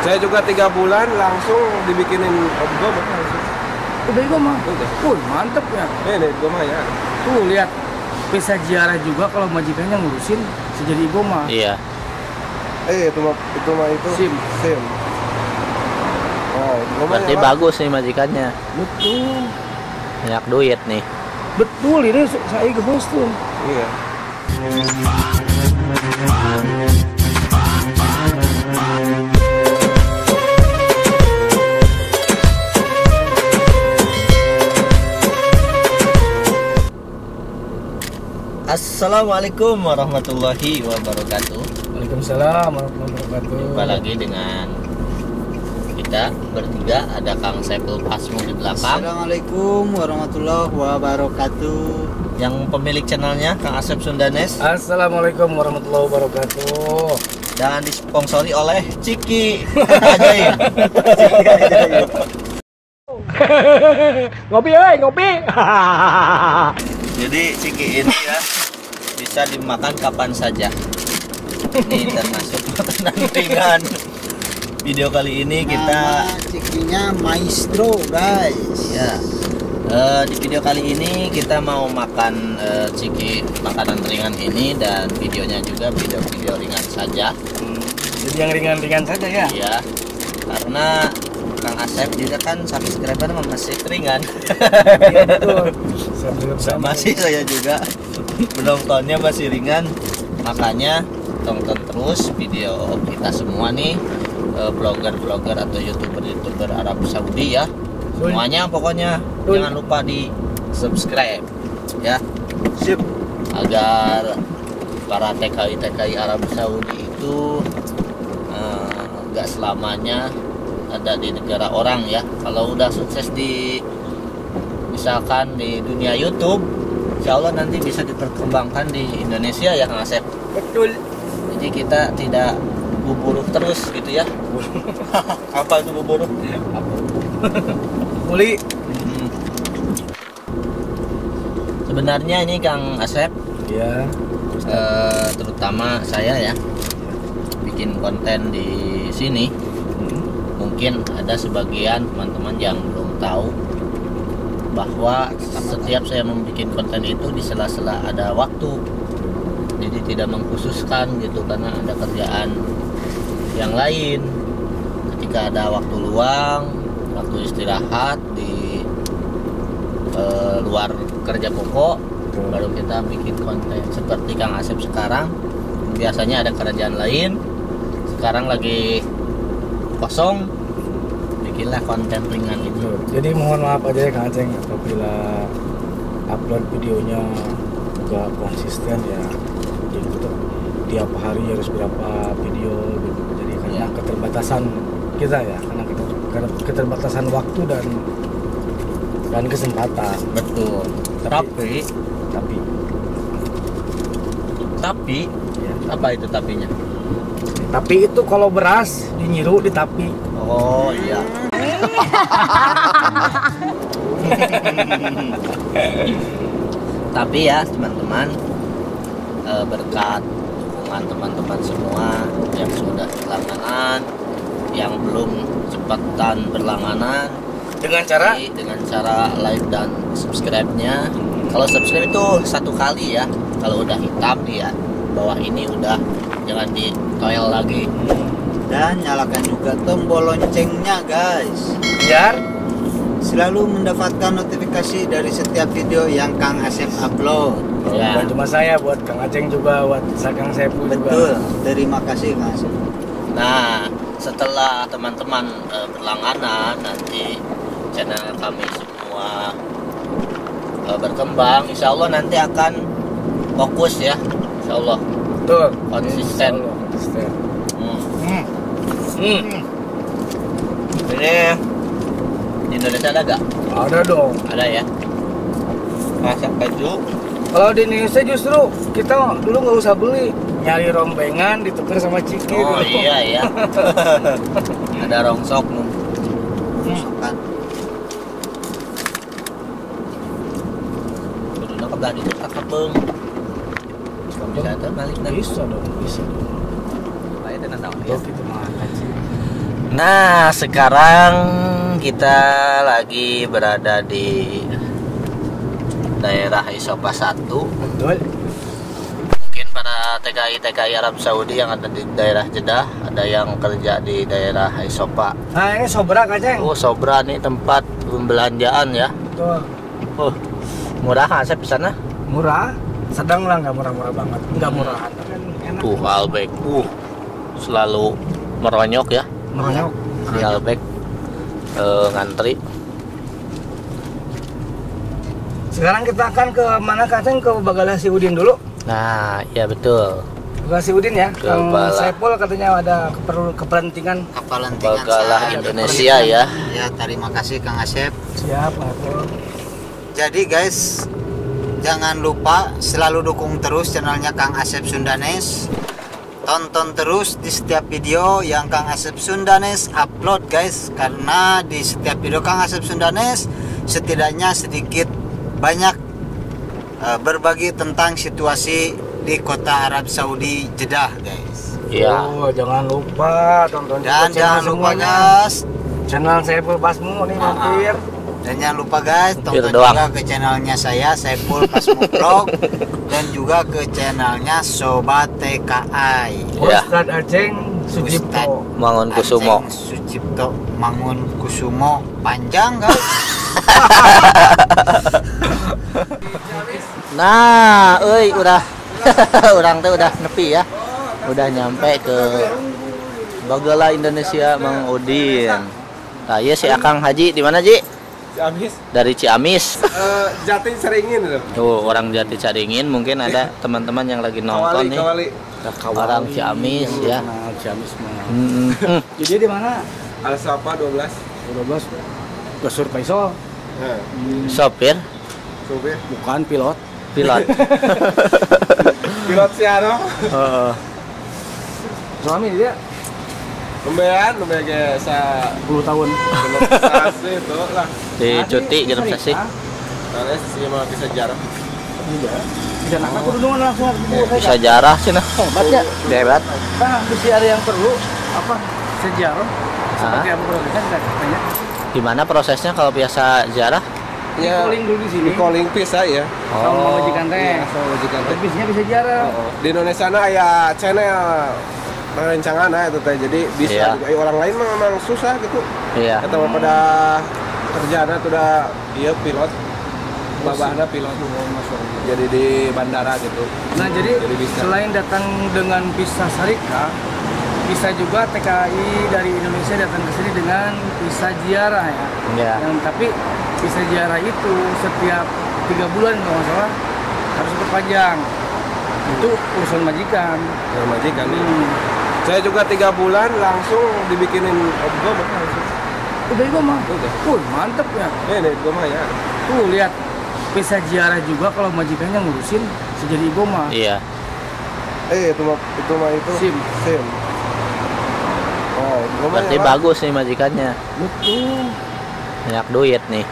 Saya juga 3 bulan langsung dibikinin goma langsung. Udah goma? Udah. Mantep ya. Ini goma ya. Tuh lihat, bisa ziarah juga kalau majikannya ngurusin sejadi goma. Iya. Itu mah SIM. Oh, Berarti bagus nih majikannya. Betul. Banyak duit nih. Betul, ini saya gebos tuh. Iya. Assalamualaikum warahmatullahi wabarakatuh. Waalaikumsalam warahmatullahi wabarakatuh. Jumpa lagi dengan kita bertiga, ada Kang Saiful Pasmu di belakang. Assalamualaikum warahmatullahi wabarakatuh. Yang pemilik channelnya Kang Asep Sundanes. Assalamualaikum warahmatullahi wabarakatuh. Dan disponsori oleh Ciki Ajaib. Ngopi, ngopi. Jadi Ciki ini ya bisa dimakan kapan saja. Ini termasuk makanan ringan. Video kali ini kita Cikinya Maestro, guys. ya di video kali ini kita mau makan Ciki makanan ringan ini, dan videonya juga video ringan saja. Jadi yang ringan-ringan saja ya. Iya, karena Kang Asep juga kan subscriber masih ringan. Iya betul. Masih saya juga penontonnya masih ringan, makanya tonton terus video kita semua nih, blogger atau youtuber Arab Saudi ya, semuanya pokoknya. Jangan lupa di subscribe ya, Sip. agar para TKI Arab Saudi itu nggak selamanya ada di negara orang ya. Kalau udah sukses di misalkan di dunia YouTube, insya Allah nanti bisa diperkembangkan di Indonesia ya Kang Asep. Betul. Jadi kita tidak buburuh terus gitu ya. Apa itu buburuh? Muli. Sebenarnya ini Kang Asep, Iya. terutama saya ya, bikin konten di sini. Mungkin ada sebagian teman-teman yang belum tahu bahwa setiap saya membuat konten itu di sela-sela ada waktu. Jadi tidak mengkhususkan gitu karena ada kerjaan yang lain. Ketika ada waktu luang, waktu istirahat di luar kerja pokok, baru kita bikin konten. Seperti Kang Asep sekarang, biasanya ada kerjaan lain, sekarang lagi kosong, bikinlah konten ringan itu. Jadi mohon maaf aja ya Kang Aceng apabila upload videonya juga konsisten ya. Jadi itu tiap hari harus berapa video gitu. Jadi karena keterbatasan kita ya, karena keterbatasan waktu dan kesempatan. Betul. Tapi Ya. apa itu tapinya? Tapi itu kalau beras dinyiru di tapi. Oh iya. Tapi ya teman-teman, berkat dukungan teman-teman semua yang sudah berlangganan, yang belum cepetan berlangganan, dengan cara like dan subscribe-nya. Kalau subscribe itu 1 kali ya, kalau udah hitam dia bawah ini udah, jangan ditoel lagi. Dan nyalakan juga tombol loncengnya, guys, Biar selalu mendapatkan notifikasi dari setiap video yang Kang Asep upload. Ya. bukan cuma saya, buat Kang Aceng juga, buat Kang Saiful juga. Betul. Terima kasih, Kang Asep. Nah, setelah teman-teman berlangganan, nanti channel kami semua berkembang, insya Allah nanti akan fokus ya, insya Allah Betul. konsisten. Konsisten. Ini di Indonesia ada gak? Ada dong. Ada ya. Masak baju. Kalau di Indonesia justru kita dulu nggak usah beli, nyari rombengan ditukar sama ciki. Oh gitu. iya ya. Ada rongsok nu. Masakan. Kuduna kebelah itu kakebeng. Bisa balik nanti. Bisa dong, bisa dong. Lain dengan tahu Ya ya. gitu makan sih. Nah, sekarang kita lagi berada di daerah Isopa 1. Betul. Mungkin para TKI Arab Saudi yang ada di daerah Jeddah, ada yang kerja di daerah Isopa. Nah, ini Sobra Kaceng. Oh, Sobra nih tempat pembelanjaan ya. Tuh, Oh, murah Asep di sana? murah. Sedang lah, nggak murah-murah banget. Nggak murahan, kan enak. Albek. Selalu meronyok ya. Meronyok. Si Albek ngantri. Sekarang kita akan ke mana Kaceng? Ke Bagasi Udin dulu. Nah, iya betul. Bagasi Udin ya. Ke Kang Bala. Saipul katanya ada kepentingan. Kepentingan Bagalah saya. Indonesia ya. Ya, terima kasih Kang Asep. Siap, Saipul. Jadi guys, jangan lupa selalu dukung terus channelnya Kang Asep Sundanes. Tonton terus di setiap video yang Kang Asep Sundanes upload guys, karena di setiap video Kang Asep Sundanes setidaknya sedikit banyak berbagi tentang situasi di kota Arab Saudi Jeddah guys. Iya. Oh, jangan lupa tonton juga Dan channel jangan lupa semuanya. guys, Channel Saipul Basmu nih mampir. dan jangan lupa guys Hampir tonton doang. juga ke channelnya saya Saipul Pasmu Vlog dan juga ke channelnya Sobat TKI. Ya. Ustadz Aceng Sucipto. Mangun Kusumo. Aceng Sucipto Mangun Kusumo, panjang guys. Nah, udah orang tuh udah nepi ya. Udah nyampe ke Bagala Indonesia Mang Udin. Nah, iya si Akang Haji di mana, Ji? Habis Dari Ciamis. Jati Seringin loh. Tuh, orang Jati Caringin, mungkin ada teman-teman yang lagi nonton nih. Kawali. Orang Ciamis ya. Nah, Ciamis mah. Mm-mm. Jadi di mana? Alsapa 12. 12 ke Surpaiso. Nah, Sopir, supir. Bukan pilot. pilot. Pilot si Ano. Heeh. Suami dia Pembean kayak sa 10 tahun. sasi itu lah. Di cuti genep sih. Karena sih mah bisa jarang. Iya. Dan anak kerudungan langsung Bisa jarah sih nah. Hebat ya. Hebat. Nah, mesti ada yang perlu apa? Sejarah. Seperti Ah. yang kan katanya. Gimana prosesnya kalau biasa jarah? Ya, Calling dulu di sini. calling pisah ya. Sama majikan teh. Iya, sama majikan teh. Bisnya bisa jarah. Di Indonesia na aya channel rencangan itu teh, jadi bisa Iya. juga. Orang lain mah memang susah gitu. Iya. Atau pada kerjaan udah iya pilot, babahna pilot jadi di bandara gitu. Nah, jadi bisa. selain datang dengan visa syarikat, bisa juga TKI dari Indonesia datang ke sini dengan visa ziarah ya. Iya. Yang tapi visa ziarah itu setiap 3 bulan kalau nggak salah harus diperpanjang. Itu urusan majikan. Ya, majikan. Hmm. Saya juga 3 bulan langsung dibikinin obgo langsung. Udah itu mah. Udah. Mantep ya. Ini gua mah ya. Tuh lihat visa ziarah juga kalau majikannya ngurusin sejadi igoma. Iya. Itu mah itu SIM. SIM. Oh, gua mah Berarti ya, bagus nih majikannya. Betul. Banyak duit nih.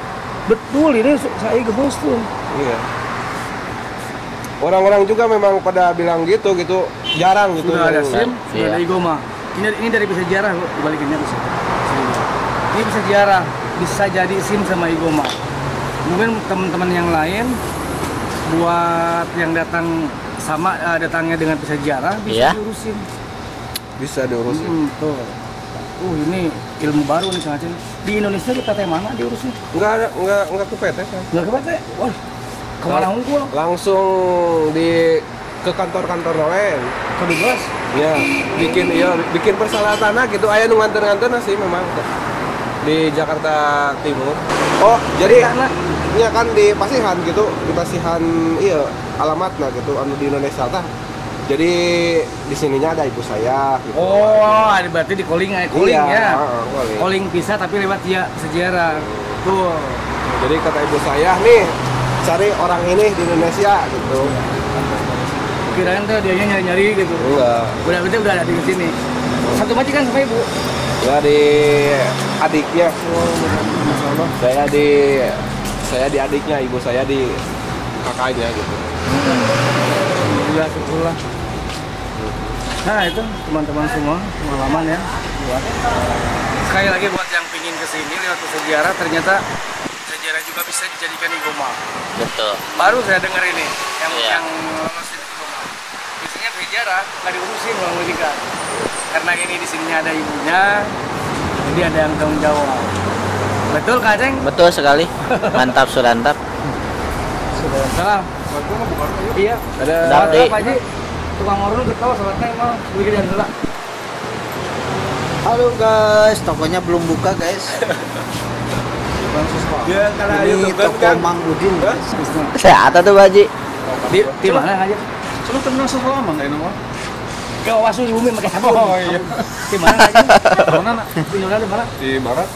Betul ini saya gebos tuh. Iya. Orang-orang juga memang pada bilang gitu jarang gitu. Sudah ada yang- SIM, sudah Iya. ada igoma. Ini dari bisa ziarah, Bu. Dibalikinnya bisa. Ini bisa ziarah, bisa jadi SIM sama igoma. Mungkin teman-teman yang lain buat yang datang sama datangnya dengan bisa ziarah bisa Iya. diurusin. Bisa diurusin. Tuh. Ini ilmu baru nih Kang Aceh. Di Indonesia kita teh mana diurusnya? Enggak ke PT kan. Enggak ke PT. Wah. Kemana unggul? Langsung ke kantor-kantor lain. Ke 12. Ya, bikin persyaratan gitu. Aya nu nganter-nganter sih memang di Jakarta Timur. Oh, jadi ya kan di Pasihan gitu, di Pasihan iya alamatna gitu anu di Indonesia tah. Jadi di sininya ada ibu saya gitu. Oh, ada berarti di calling ya. Iya, ya. calling. Calling pisah tapi lewat ya sejarah. Tuh. Jadi kata ibu saya nih, cari orang ini di Indonesia gitu. Kirain tuh dia nyari-nyari gitu. Enggak. Udah ada di sini. Satu majikan sama ibu. Ya di adiknya. Saya di adiknya, ibu saya di kakaknya gitu. Alhamdulillah, syukurlah. Nah itu teman-teman semua pengalaman ya buat sekali lagi buat yang pingin kesini lewat sejarah, ternyata sejarah juga bisa dijadikan igoma. Betul. Baru saya dengar ini yang Iya. yang lolosin igoma. Biasanya sejarah nggak diurusin bang Wilika, karena ini di sininya ada ibunya, jadi ada yang tanggung jawab. Betul Kak Ceng? Betul sekali. Mantap Surantap. Sudah salam. Iya. Ada Dapdi. Pak Haji. Tukang ornu ketawa salatnya emang begini dan dulu. Halo guys, tokonya belum buka guys. Ya, karena Ini YouTube toko kan. Mang Udin guys. Sehat tuh Baji. Di mana aja? Lu kenal seselama enggak ini mah? Ke wasu di bumi pakai sabun. Oh, iya. Di mana aja? Mana nak? Tinggalnya di mana? Di barat.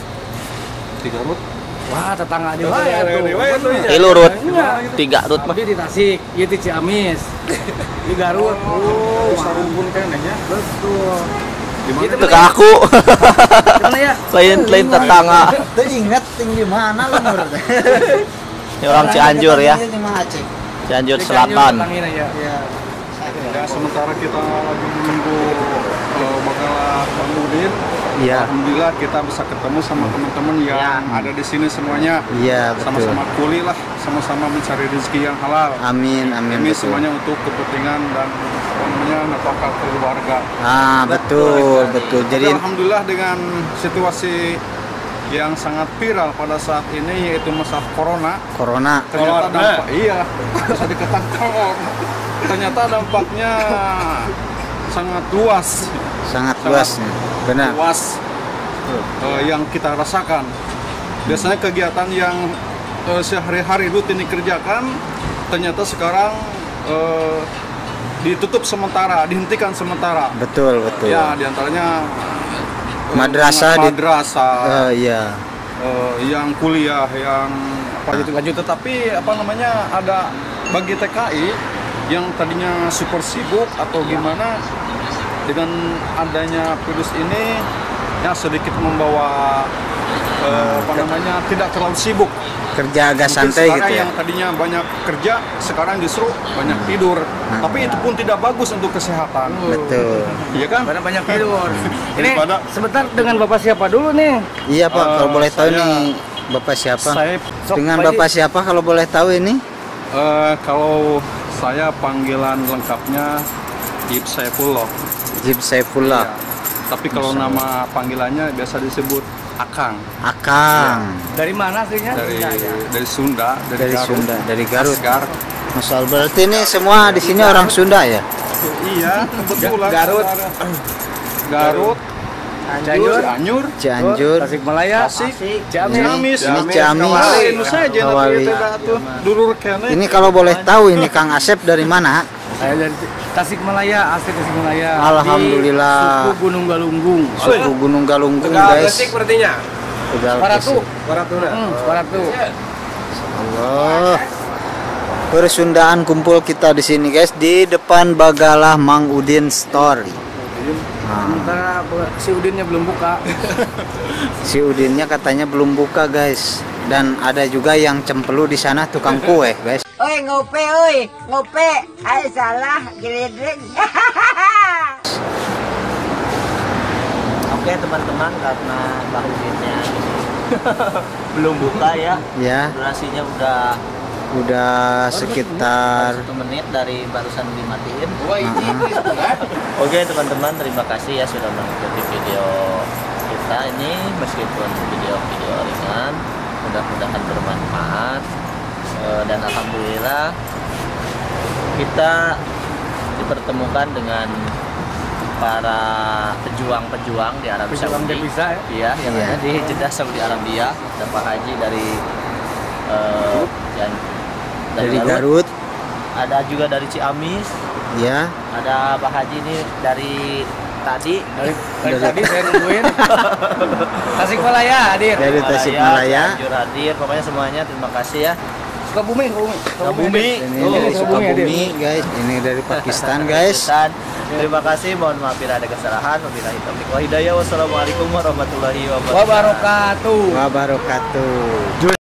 Di Garut. Wah, tetangga di mana tuh? Tilu Rut. 3 Rut mah. Tapi di Tasik, ieu di Ciamis. Di Garut. Oh, sarumpun kan ya. betul. Di mana? Itu Teu ka aku. Mana ya? Lain tetangga. Tuh ingat tinggi mana lu menurut? Ini orang Cianjur ya. Di mana Aceh? Cianjur Di Selatan. Tangerang ya. Ya. Ya, sementara kita lagi menunggu bakalah Bang Udin. Iya. Alhamdulillah kita bisa ketemu sama teman-teman yang ada di sini semuanya. Iya, betul. Sama-sama kuli lah, sama-sama mencari rezeki yang halal. Amin, amin. Ini Betul. semuanya untuk kepentingan dan apa namanya nafkah keluarga. Ah, betul, betul. Jadi Alhamdulillah dengan situasi yang sangat viral pada saat ini yaitu masa corona. Ternyata dampak iya bisa dikatakan ternyata dampaknya sangat luas benar. Yang kita rasakan. Biasanya kegiatan yang sehari-hari rutin dikerjakan ternyata sekarang ditutup sementara, dihentikan sementara. Betul. Ya, diantaranya Madrasah iya. Yang kuliah, yang apa gitu lanjut. Tetapi apa namanya ada bagi TKI yang tadinya super sibuk atau gimana dengan adanya virus ini ya sedikit membawa apa namanya tidak terlalu sibuk. Kerja agak Mungkin santai sekarang gitu ya. yang tadinya banyak kerja sekarang justru banyak tidur. Tapi itu pun tidak bagus untuk kesehatan. Betul. Iya kan? Pada banyak tidur. Ini Daripada- sebentar dengan Bapak siapa dulu nih? Iya Pak, kalau boleh tahu saya- nih Bapak siapa? Saya Dengan Pak Haji. Bapak siapa kalau boleh tahu ini? kalau saya panggilan lengkapnya Ib Saifullah. Jib Saifullah. Iya. Tapi kalau nama panggilannya biasa disebut Akang. Akang. Dari mana aslinya? Dari Sunda, Dari Garut. Sunda, dari Garut. Asgar. Masya Allah, berarti ini semua di sini orang Sunda ya? Iya, kebetulan. Garut. Garut, Cianjur, Cianjur. Tasikmalaya, Tasik, Ciamis. Ini Ciamis. Kawali, nu saja Kawali. tapi itu dah tuh dulur kene. Ini kalau boleh tahu ini Kang Asep dari mana? Saya dari Tasikmalaya, asli Tasikmalaya. Alhamdulillah. Di suku Gunung Galunggung. Suku Gunung Galunggung Tegal guys. Gresik berartinya. Tegal Paratu. Gresik. Baratuna. Paratu. Allah. Persundaan kumpul kita di sini guys di depan Bagalah Mang Udin Store. Nah, Sementara si Udinnya belum buka. si Udinnya katanya belum buka guys. Dan ada juga yang cempelu di sana tukang kue guys. Oi ngope, ay salah, geledek. Oke teman-teman, karena Bahudinnya belum buka ya. Ya, Durasinya udah sekitar 1 menit dari barusan dimatiin. Heeh. Oke teman-teman, terima kasih ya sudah mengikuti video kita ini, meskipun video-video ringan, mudah-mudahan bermanfaat. Dan alhamdulillah kita dipertemukan dengan para pejuang-pejuang di Arab Pejuang Saudi. devisa ya? Iya, yang Iya. ada di Jeddah Saudi Arabia. Ada Pak Haji dari dari Garut. Ada juga dari Ciamis. Ya, Ada Pak Haji ini dari tadi. Dari tadi saya nungguin. Tasikmalaya hadir. dari Tasikmalaya. Cianjur hadir. Pokoknya semuanya terima kasih ya. Sukabumi. Sukabumi. Ini Oh, dari Sukabumi hadir. Sukabumi guys. Ini dari Pakistan guys. Dan terima kasih. Mohon maaf bila ada kesalahan. Wabillahi taufiq wal hidayah. Wassalamualaikum warahmatullahi wabarakatuh. Wabarakatuh. Wabarakatuh.